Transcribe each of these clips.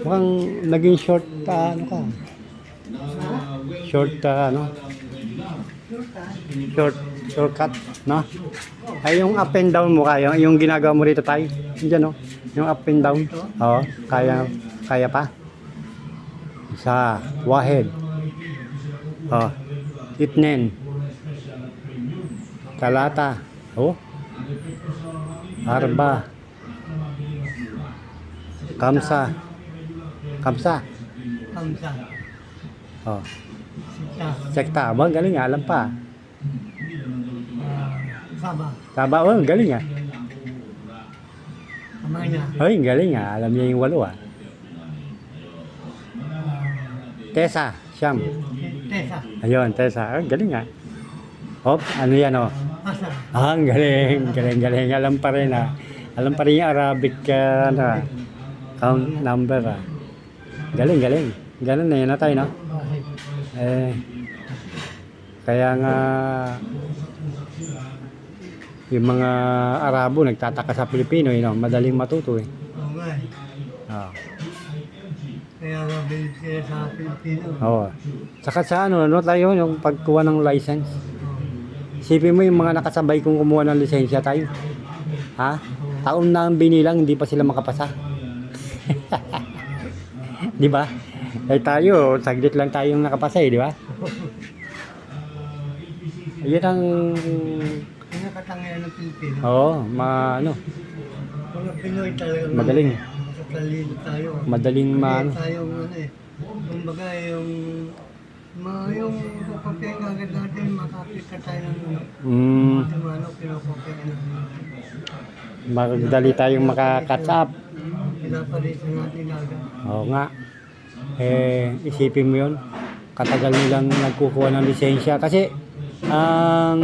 Mukhang naging short, ano ka? Short, ano? Shortcut, no? Ay, yung up and down mo kaya, yung ginagawa mo rito tayo. Diyan, no? Yung up and down. Oo, kaya pa. Isa, wahed. Oh, itnen. Talata. Oh. Arba. Kamsa. Kamsa. Kamsa. Oh. Sikta. Sekta. Abang galing nga, alam pa. Saba. Taba, oh, galing nga. Kamanya. Hoy, galing nga. Alam niya yung 8 ah. Tesa, siyam. Tesa. Ayun, Tesa. Ah, galing nga. Hop, ano yan oh. Asa. Ah, ang galing. Galing. Alam pa rin ah. Alam pa rin yung Arabic ano, ah. Count number ah. Galing. Ganun na yun na tayo, no? Eh, kaya nga yung mga Arabo nagtataka sa Pilipino, madaling matuto eh. Oo nga eh. Oh. Kaya mabilis sila sa Pilipino. Oo. Saka sa ano tayo, yung pagkuha ng license. Isipin mo yung mga nakasabay kong kumuha ng lisensya tayo. Ha? Taon na ang binilang, hindi pa sila makapasa. Di ba? Eh tayo, saglit lang tayong nakapasa eh, di ba? Yan ang... Pinakatangian ng Pilipino. Oo, Mga Pinoy talaga. magaling. Makatalino tayo. Madaling Kaya tayong ano eh. Kumbaga yung kukopyahin ka agad natin, makapika tayo ng kinukopyahin natin. Madali tayong makakatch up. Pinapalitan natin agad. Oo nga. Eh, isipin mo yun. Katagal nilang nagkukuha ng lisensya. Kasi, ang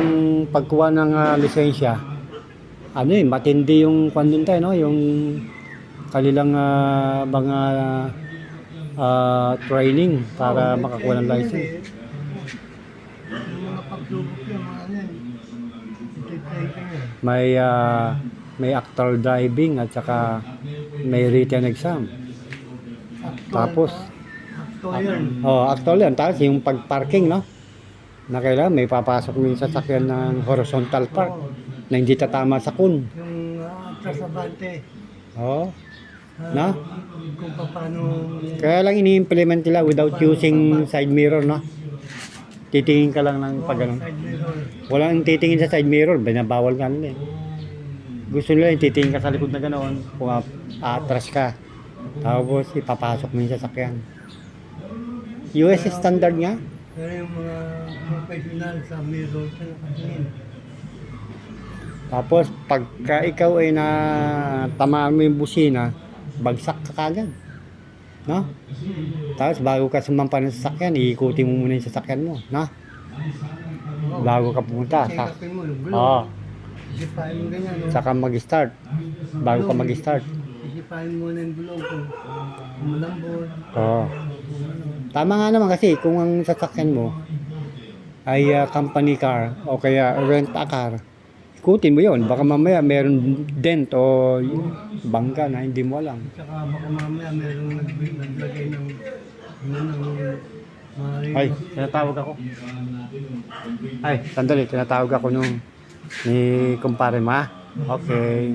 pagkuha ng lisensya, ano eh, matindi yung kwandun tayo, no? Yung kanilang mga training para makakuha ng license. Yung mga paglubok yung mga ano yan. May actual driving at saka may written exam. Tapos, actual yan. Tapos yung pag-parking, no? Na kailangan may papasok mo yung sasakyan ng horizontal park na hindi tatama sa kun. Yung trasabante. Oo. No? Kung paano... Kaya lang ini-implement nila without using side mirror, no? Titingin ka lang ng pag ganun. Side mirror. Walang titingin sa side mirror, binabawal nga nila eh. Gusto nila yung titingin ka sa likod na ganoon, kung atras ka. Tapos ipapasok mo yung sasakyan. US standard nga. Pero yung mga professional sa mirror sa nakatingin. Tapos pagka ikaw ay tamaan mo yung busina, bagsak ka kagad. No? Tapos bago ka sumampa ng sasakyan, iikutin mo muna yung sasakyan mo. No? Bago ka pumunta. Check-upin mo yung gulong. Oo. Isipahin mo ganyan. No? Saka mag-start. Bago ka mag-start. Isipahin mo na yung gulong kung malambot. Oo. Tama nga naman kasi kung ang sasakyan mo ay company car o kaya rent a car, ikutin mo yon. Baka mamaya meron dent o bangga na hindi mo alam. Saka baka mamaya merong naglagay ng Ay, tinatawag ako. Ay, sandali, tinatawag ako ni kumpare ma. Okay.